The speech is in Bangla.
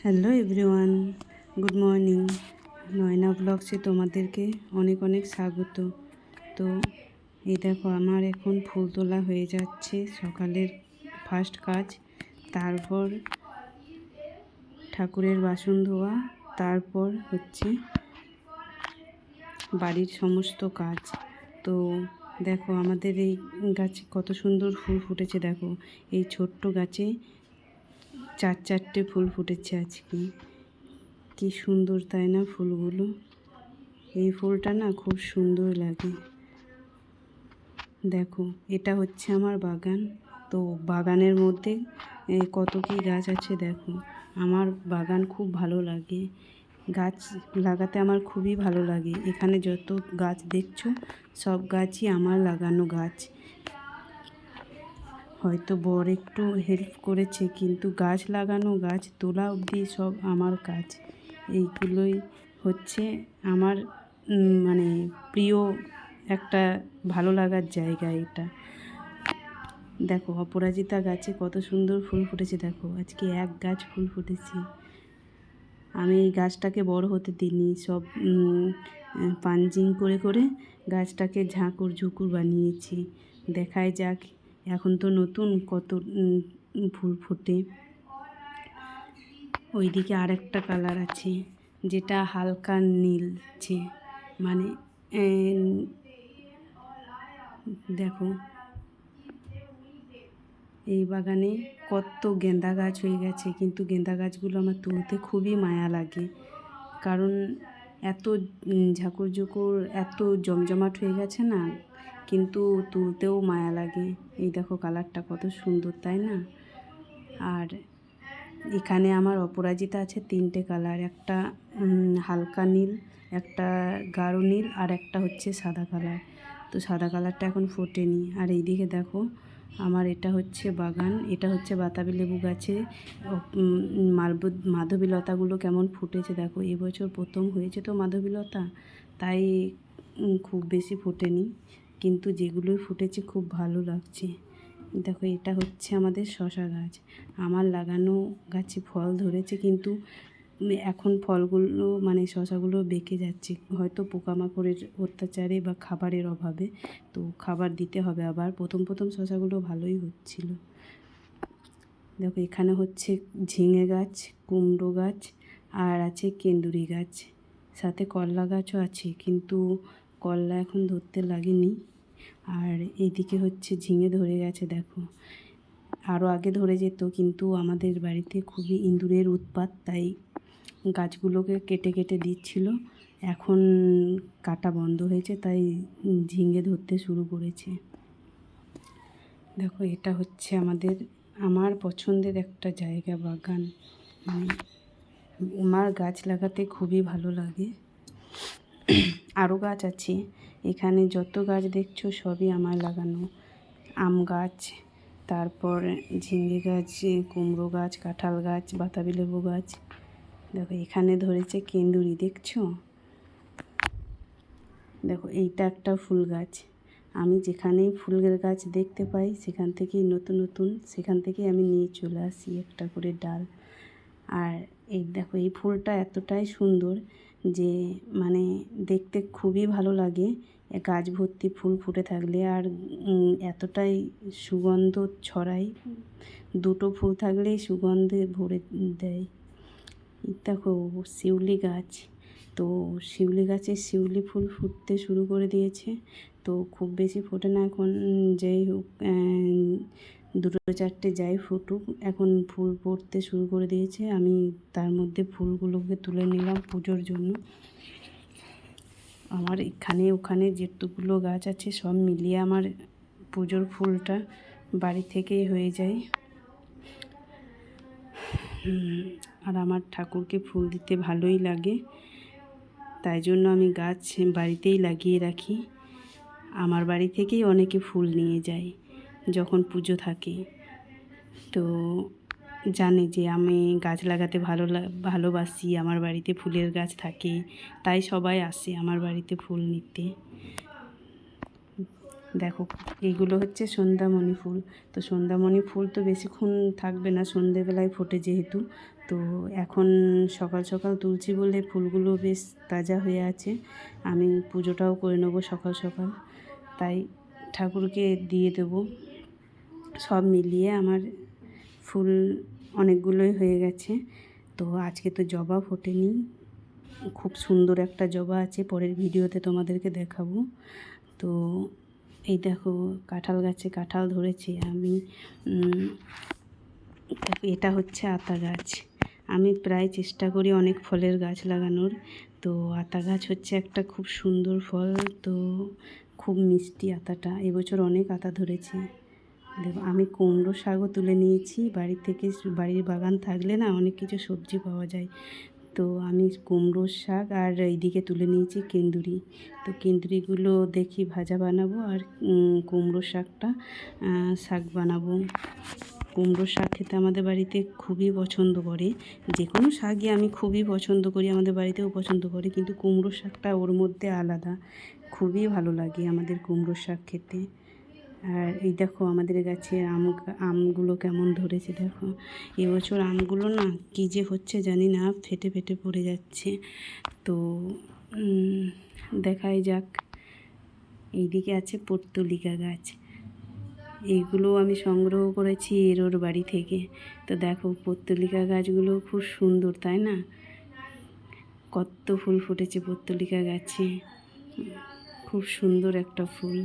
Hello everyone, good morning. Nayna ব্লগসে তোমাদেরকে অনেক অনেক স্বাগত। তো এই দেখো, আমার এখন ফুল তোলা হয়ে যাচ্ছে, সকালের ফার্স্ট কাজ। তারপর ঠাকুরের বাসন ধোয়া, তারপর হচ্ছে বাড়ির সমস্ত কাজ। তো দেখো, আমাদের এই গাছে কত সুন্দর ফুল ফুটেছে। দেখো, এই ছোট্ট গাছে চারটে ফুল ফুটেছে আজকে। কি সুন্দর, তাই না? ফুলগুলো, এই ফুলটা না খুব সুন্দর লাগে। দেখো, এটা হচ্ছে আমার বাগান। তো বাগানের মধ্যে কত কি গাছ আছে। দেখো, আমার বাগান খুব ভালো লাগে, গাছ লাগাতে আমার খুবই ভালো লাগে। এখানে যত গাছ দেখছো, সব গাছই আমার লাগানো গাছ। হয়তো বর একটু হেল্প করেছে, কিন্তু গাছ লাগানো, গাছ তোলা অবধি সব আমার কাজ। এইগুলোই হচ্ছে আমার মানে প্রিয় একটা ভালো লাগার জায়গা এটা। দেখো, অপরাজিতা গাছে কত সুন্দর ফুল ফুটেছে। দেখো, আজকে এক গাছ ফুল ফুটেছে। আমি এই গাছটাকে বড় হতে দিইনি, সব পাঞ্জিং করে করে গাছটাকে ঝাঁকুর ঝুকুর বানিয়েছি। দেখাই যাক, এখন তো নতুন কত ফুল ফোটে। ওইদিকে আরেকটা কালার আছে, যেটা হালকা নীলচে, মানে দেখো, এই বাগানে কত গেঁদা গাছ হয়ে গেছে, কিন্তু গেঁদা গাছগুলো আমার তুলতে খুবই মায়া লাগে। কারণ এত ঝাঁকুর ঝুকুর, এত জমজমাট হয়ে গেছে না, কিন্তু তুলতেও মায়া লাগে। এই দেখো, কালারটা কত সুন্দর, তাই না? আর এখানে আমার অপরাজিতা আছে তিনটে কালার, একটা হালকা নীল, একটা গাঢ় নীল, আর একটা হচ্ছে সাদা কালার। তো সাদা কালারটা এখন ফোটেনি। আর এইদিকে দেখো, আমার এটা হচ্ছে বাগান, এটা হচ্ছে বাতাবি লেবু গাছে মাধবীলতাগুলো কেমন ফুটেছে। দেখো, এবছর প্রথম হয়েছে তো মাধবীলতা, তাই খুব বেশি ফোটেনি, কিন্তু যেগুলোই ফুটেছে খুব ভালো লাগছে। দেখো, এটা হচ্ছে আমাদের শশা গাছ। আমার লাগানো গাছে ফল ধরেছে, কিন্তু এখন ফলগুলো মানে শশাগুলো বেঁকে যাচ্ছে, হয়তো পোকামাকড়ের অত্যাচারে বা খাবারের অভাবে। তো খাবার দিতে হবে আবার। প্রথম শশাগুলো ভালোই হচ্ছিল। দেখো, এখানে হচ্ছে ঝিঙে গাছ, কুমড়ো গাছ, আর আছে কেন্দুরি গাছ, সাথে করলা গাছও আছে, কিন্তু করলা এখন ধরতে লাগেনি। আর এইদিকে হচ্ছে ঝিঙে ধরে গেছে। দেখো, আরও আগে ধরে যেত, কিন্তু আমাদের বাড়িতে খুবই ইঁদুরের উৎপাত, তাই গাছগুলোকে কেটে কেটে দিচ্ছিল। এখন কাটা বন্ধ হয়েছে, তাই ঝিঙে ধরতে শুরু করেছে। দেখো, এটা হচ্ছে আমার পছন্দের একটা জায়গা, বাগান। মানে আমার গাছ লাগাতে খুবই ভালো লাগে। আরও গাছ আছে, এখানে যত গাছ দেখছো সবই আমার লাগানো। আম গাছ, তারপর ঝিঙে গাছ, কুমড়ো গাছ, কাঁঠাল গাছ, বাতাবি লেবু গাছ। দেখো, এখানে ধরেছে কেন্দুরি, দেখছো? দেখো, এইটা একটা ফুল গাছ। আমি যেখানেই ফুলের গাছ দেখতে পাই, সেখান থেকেই সেখান থেকেই আমি নিয়ে চলে আসি একটা করে ডাল। আর এই দেখো, এই ফুলটা এতটাই সুন্দর যে মানে দেখতে খুবই ভালো লাগে, গাছ ভর্তি ফুল ফুটে থাকলে। আর এতটাই সুগন্ধ ছড়ায়, দুটো ফুল থাকলেই সুগন্ধে ভরে দেয়। দেখো, শিউলি গাছ, তো শিউলি গাছে শিউলি ফুল ফুটতে শুরু করে দিয়েছে। তো খুব বেশি ফোটে না এখন, যাই হোক, দুটো চারটে যাই ফুটুক, এখন ফুল ফুটতে শুরু করে দিয়েছে। আমি তার মধ্যে ফুলগুলোকে তুলে নিলাম পুজোর জন্য। আমার এখানে ওখানে যেটুকুলো গাছ আছে, সব মিলিয়ে আমার পুজোর ফুলটা বাড়ি থেকেই হয়ে যায়। আর আমার ঠাকুরকে ফুল দিতে ভালোই লাগে, তাই জন্য আমি গাছ বাড়িতেই লাগিয়ে রাখি। আমার বাড়ি থেকেই অনেকে ফুল নিয়ে যায় যখন পুজো থাকে। তো জানে যে আমি গাছ লাগাতে ভালোবাসি, আমার বাড়িতে ফুলের গাছ থাকে, তাই সবাই আসে আমার বাড়িতে ফুল নিতে। দেখো এইগুলো হচ্ছে সন্ধ্যামণি ফুল। তো সন্ধ্যামণি ফুল তো বেশিক্ষণ থাকবে না, সন্ধেবেলায় ফোটে যেহেতু। তো এখন সকাল সকাল তুলছি বলে ফুলগুলো বেশ তাজা হয়ে আছে। আমি পুজোটাও করে নেবো সকাল সকাল, তাই ঠাকুরকে দিয়ে দেবো। সব মিলিয়ে আমার ফুল অনেকগুলোই হয়ে গেছে। তো আজকে তো জবা ফোটেনি, খুব সুন্দর একটা জবা আছে, পরের ভিডিওতে তোমাদেরকে দেখাবো। তো এই দেখো কাঁঠাল গাছে কাঁঠাল ধরেছে। আমি এটা হচ্ছে আতা গাছ। আমি প্রায় চেষ্টা করি অনেক ফলের গাছ লাগানোর। তো আতা গাছ হচ্ছে একটা খুব সুন্দর ফল। তো খুব মিষ্টি আতাটা, এবছর অনেক আতা ধরেছে। দেখো আমি কুমড়ো শাকও তুলে নিয়েছি বাড়ি থেকে। বাড়ির বাগান থাকলে না অনেক কিছু সবজি পাওয়া যায়। তো আমি কুমড়োর শাক আর এইদিকে তুলে নিয়েছি কেন্দুরি। তো কেন্দুরিগুলো দেখি ভাজা বানাবো, আর কুমড়ো শাকটা শাক বানাবো। কুমড়োর শাক খেতে আমাদের বাড়িতে খুবই পছন্দ করে। যে কোনো শাকই আমি খুবই পছন্দ করি, আমাদের বাড়িতেও পছন্দ করে, কিন্তু কুমড়োর শাকটা ওর মধ্যে আলাদা। খুবই ভালো লাগে আমাদের কুমড়োর শাক খেতে। আর এই দেখো আমাদের গাছে আমগুলো কেমন ধরেছে দেখো। এবছর আমগুলো না কী যে হচ্ছে জানি না, ফেটে ফেটে পড়ে যাচ্ছে। তো দেখাই যাক। এইদিকে আছে পর্তুলিকা গাছ, এইগুলো আমি সংগ্রহ করেছি ওর বাড়ি থেকে। তো দেখো পর্তুলিকা গাছগুলো খুব সুন্দর, তাই না? কত ফুল ফুটেছে পর্তুলিকা গাছে, খুব সুন্দর একটা ফুল।